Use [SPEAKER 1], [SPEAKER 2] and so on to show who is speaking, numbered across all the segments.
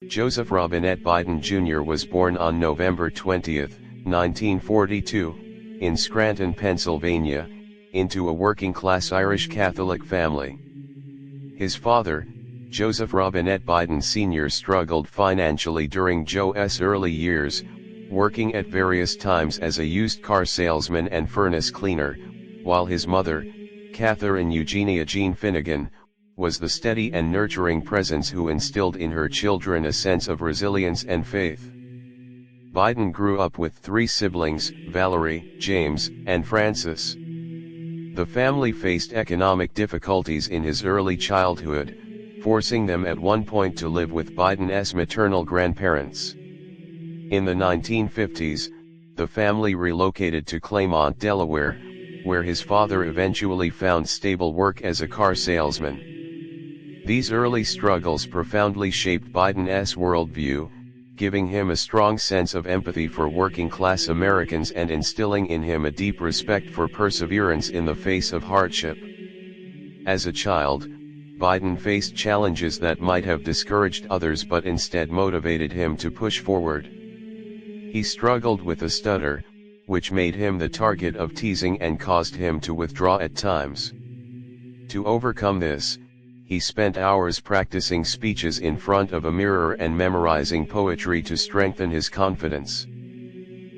[SPEAKER 1] Joseph Robinette Biden Jr. was born on November 20, 1942, in Scranton, Pennsylvania, into a working-class Irish Catholic family. His father, Joseph Robinette Biden Sr. struggled financially during Joe's early years, working at various times as a used car salesman and furnace cleaner, while his mother, Catherine Eugenia Jean Finnegan, was the steady and nurturing presence who instilled in her children a sense of resilience and faith. Biden grew up with three siblings, Valerie, James, and Francis. The family faced economic difficulties in his early childhood, forcing them at one point to live with Biden's maternal grandparents. In the 1950s, the family relocated to Claymont, Delaware, where his father eventually found stable work as a car salesman. These early struggles profoundly shaped Biden's worldview, giving him a strong sense of empathy for working-class Americans and instilling in him a deep respect for perseverance in the face of hardship. As a child, Biden faced challenges that might have discouraged others but instead motivated him to push forward. He struggled with a stutter, which made him the target of teasing and caused him to withdraw at times. To overcome this, he spent hours practicing speeches in front of a mirror and memorizing poetry to strengthen his confidence.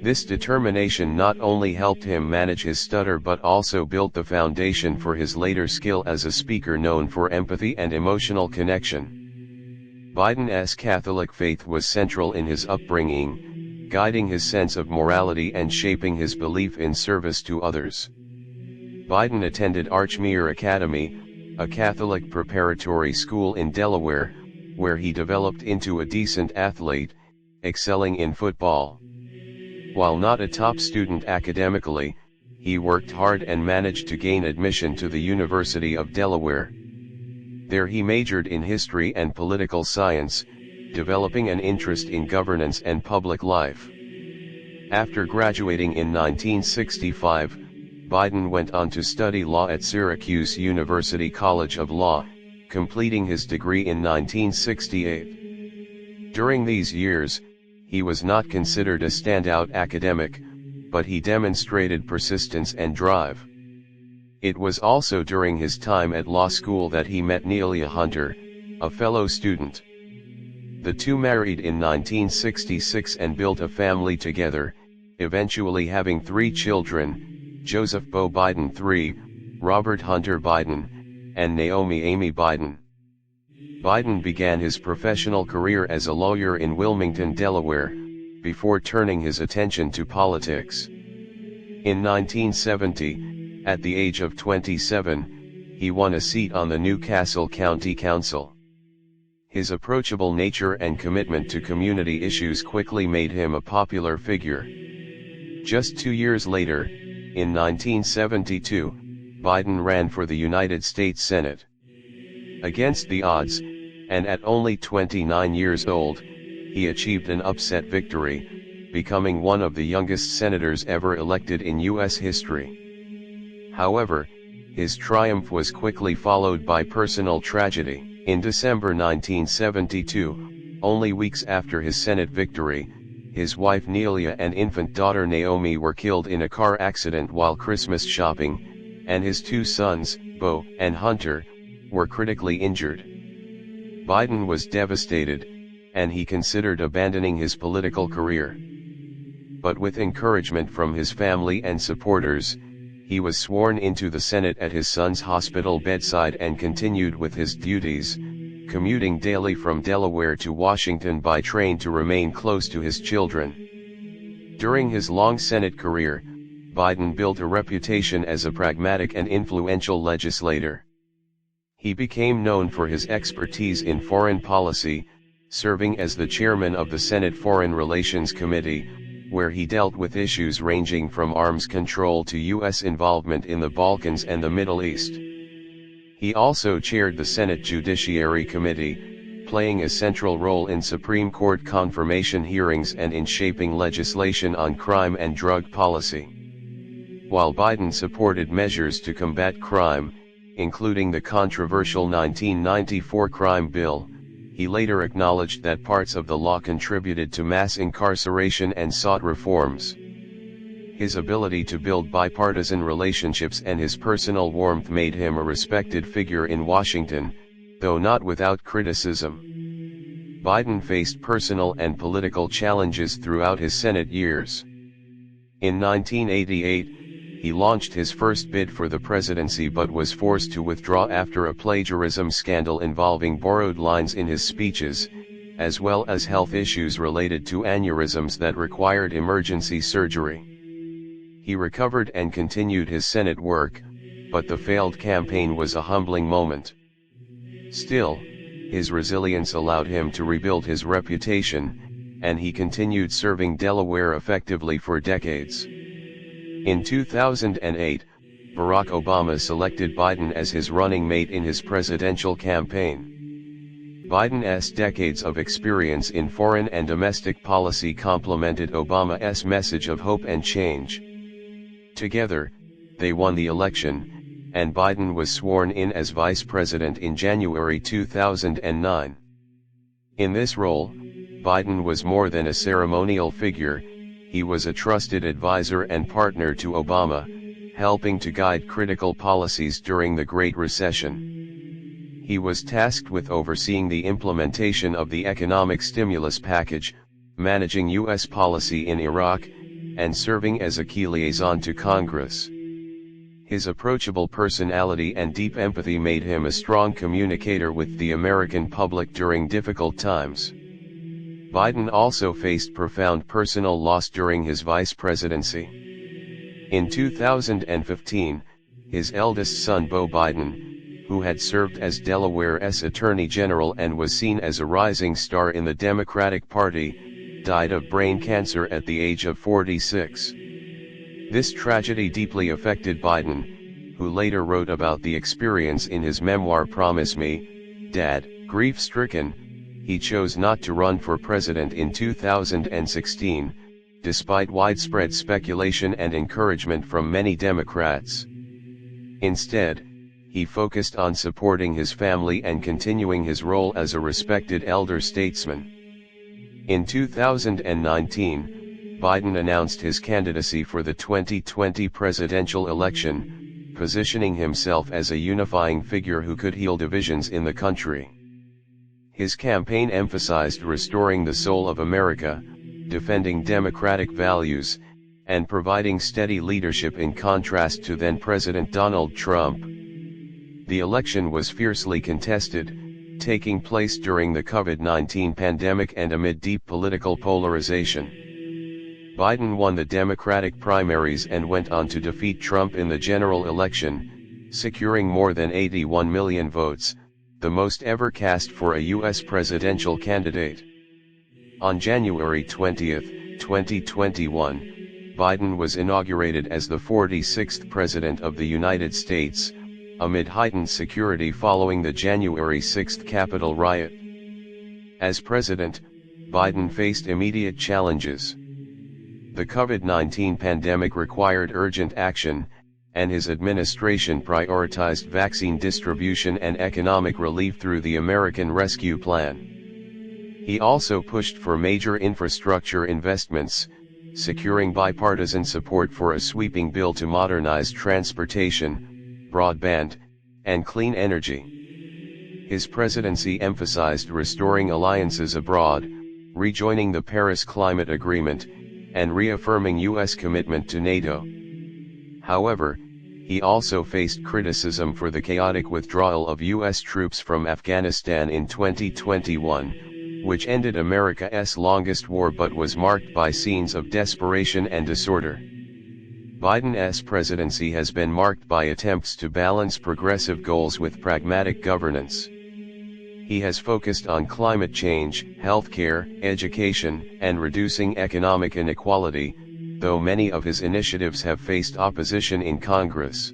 [SPEAKER 1] This determination not only helped him manage his stutter but also built the foundation for his later skill as a speaker known for empathy and emotional connection. Biden's Catholic faith was central in his upbringing, guiding his sense of morality and shaping his belief in service to others. Biden attended Archmere Academy, a Catholic preparatory school in Delaware, where he developed into a decent athlete, excelling in football. While not a top student academically, he worked hard and managed to gain admission to the University of Delaware. There he majored in history and political science, developing an interest in governance and public life. After graduating in 1965, Biden went on to study law at Syracuse University College of Law, completing his degree in 1968. During these years, he was not considered a standout academic, but he demonstrated persistence and drive. It was also during his time at law school that he met Nelia Hunter, a fellow student. The two married in 1966 and built a family together, eventually having 3 children, Joseph Beau Biden III, Robert Hunter Biden, and Naomi Amy Biden. Biden began his professional career as a lawyer in Wilmington, Delaware, before turning his attention to politics. In 1970, at the age of 27, he won a seat on the Newcastle County Council. His approachable nature and commitment to community issues quickly made him a popular figure. Just 2 years later, in 1972, Biden ran for the United States Senate. Against the odds, and at only 29 years old, he achieved an upset victory, becoming one of the youngest senators ever elected in U.S. history. However, his triumph was quickly followed by personal tragedy. In December 1972, only weeks after his Senate victory, his wife Nelia and infant daughter Naomi were killed in a car accident while Christmas shopping, and his 2 sons, Beau and Hunter, were critically injured. Biden was devastated, and he considered abandoning his political career. But with encouragement from his family and supporters, he was sworn into the Senate at his son's hospital bedside and continued with his duties, commuting daily from Delaware to Washington by train to remain close to his children. During his long Senate career, Biden built a reputation as a pragmatic and influential legislator. He became known for his expertise in foreign policy, serving as the chairman of the Senate Foreign Relations Committee, where he dealt with issues ranging from arms control to U.S. involvement in the Balkans and the Middle East. He also chaired the Senate Judiciary Committee, playing a central role in Supreme Court confirmation hearings and in shaping legislation on crime and drug policy. While Biden supported measures to combat crime, including the controversial 1994 crime bill, he later acknowledged that parts of the law contributed to mass incarceration and sought reforms. His ability to build bipartisan relationships and his personal warmth made him a respected figure in Washington, though not without criticism. Biden faced personal and political challenges throughout his Senate years. In 1988, he launched his first bid for the presidency but was forced to withdraw after a plagiarism scandal involving borrowed lines in his speeches, as well as health issues related to aneurysms that required emergency surgery. He recovered and continued his Senate work, but the failed campaign was a humbling moment. Still, his resilience allowed him to rebuild his reputation, and he continued serving Delaware effectively for decades. In 2008, Barack Obama selected Biden as his running mate in his presidential campaign. Biden's decades of experience in foreign and domestic policy complemented Obama's message of hope and change. Together, they won the election, and Biden was sworn in as vice president in January 2009. In this role, Biden was more than a ceremonial figure. He was a trusted advisor and partner to Obama, helping to guide critical policies during the Great Recession. He was tasked with overseeing the implementation of the economic stimulus package, managing U.S. policy in Iraq, and serving as a key liaison to Congress. His approachable personality and deep empathy made him a strong communicator with the American public during difficult times. Biden also faced profound personal loss during his vice presidency. In 2015, his eldest son Beau Biden, who had served as Delaware's Attorney General and was seen as a rising star in the Democratic Party, died of brain cancer at the age of 46. This tragedy deeply affected Biden, who later wrote about the experience in his memoir Promise Me, Dad. Grief-stricken, he chose not to run for president in 2016, despite widespread speculation and encouragement from many Democrats. Instead, he focused on supporting his family and continuing his role as a respected elder statesman. In 2019, Biden announced his candidacy for the 2020 presidential election, positioning himself as a unifying figure who could heal divisions in the country. His campaign emphasized restoring the soul of America, defending democratic values, and providing steady leadership in contrast to then-President Donald Trump. The election was fiercely contested, taking place during the COVID-19 pandemic and amid deep political polarization. Biden won the Democratic primaries and went on to defeat Trump in the general election, securing more than 81 million votes, the most ever cast for a U.S. presidential candidate. On January 20, 2021, Biden was inaugurated as the 46th President of the United States, amid heightened security following the January 6 Capitol riot. As president, Biden faced immediate challenges. The COVID-19 pandemic required urgent action, and his administration prioritized vaccine distribution and economic relief through the American Rescue Plan. He also pushed for major infrastructure investments, securing bipartisan support for a sweeping bill to modernize transportation, broadband, and clean energy. His presidency emphasized restoring alliances abroad, rejoining the Paris Climate Agreement, and reaffirming U.S. commitment to NATO. However, he also faced criticism for the chaotic withdrawal of U.S. troops from Afghanistan in 2021, which ended America's longest war but was marked by scenes of desperation and disorder. Biden's presidency has been marked by attempts to balance progressive goals with pragmatic governance. He has focused on climate change, healthcare, education, and reducing economic inequality, though many of his initiatives have faced opposition in Congress.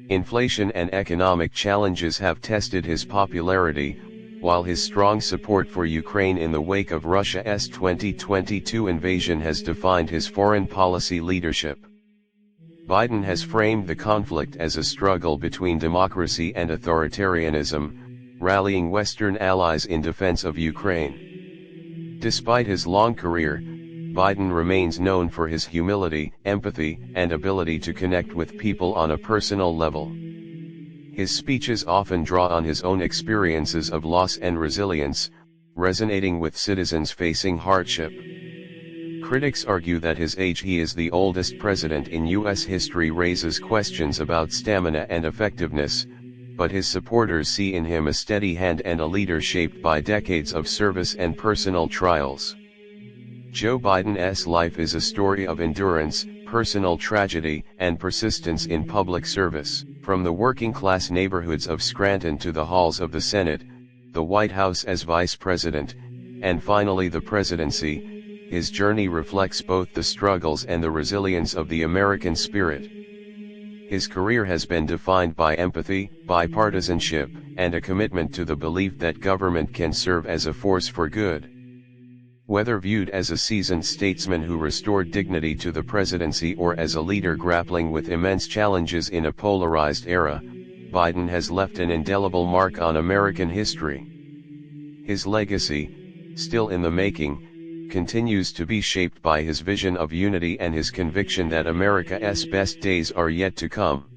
[SPEAKER 1] Inflation and economic challenges have tested his popularity, while his strong support for Ukraine in the wake of Russia's 2022 invasion has defined his foreign policy leadership. Biden has framed the conflict as a struggle between democracy and authoritarianism, rallying Western allies in defense of Ukraine. Despite his long career, Biden remains known for his humility, empathy, and ability to connect with people on a personal level. His speeches often draw on his own experiences of loss and resilience, resonating with citizens facing hardship. Critics argue that his age, he is the oldest president in U.S. history, raises questions about stamina and effectiveness, but his supporters see in him a steady hand and a leader shaped by decades of service and personal trials. Joe Biden's life is a story of endurance, personal tragedy, and persistence in public service. From the working-class neighborhoods of Scranton to the halls of the Senate, the White House as vice president, and finally the presidency, his journey reflects both the struggles and the resilience of the American spirit. His career has been defined by empathy, bipartisanship, and a commitment to the belief that government can serve as a force for good. Whether viewed as a seasoned statesman who restored dignity to the presidency or as a leader grappling with immense challenges in a polarized era, Biden has left an indelible mark on American history. His legacy, still in the making, continues to be shaped by his vision of unity and his conviction that America's best days are yet to come.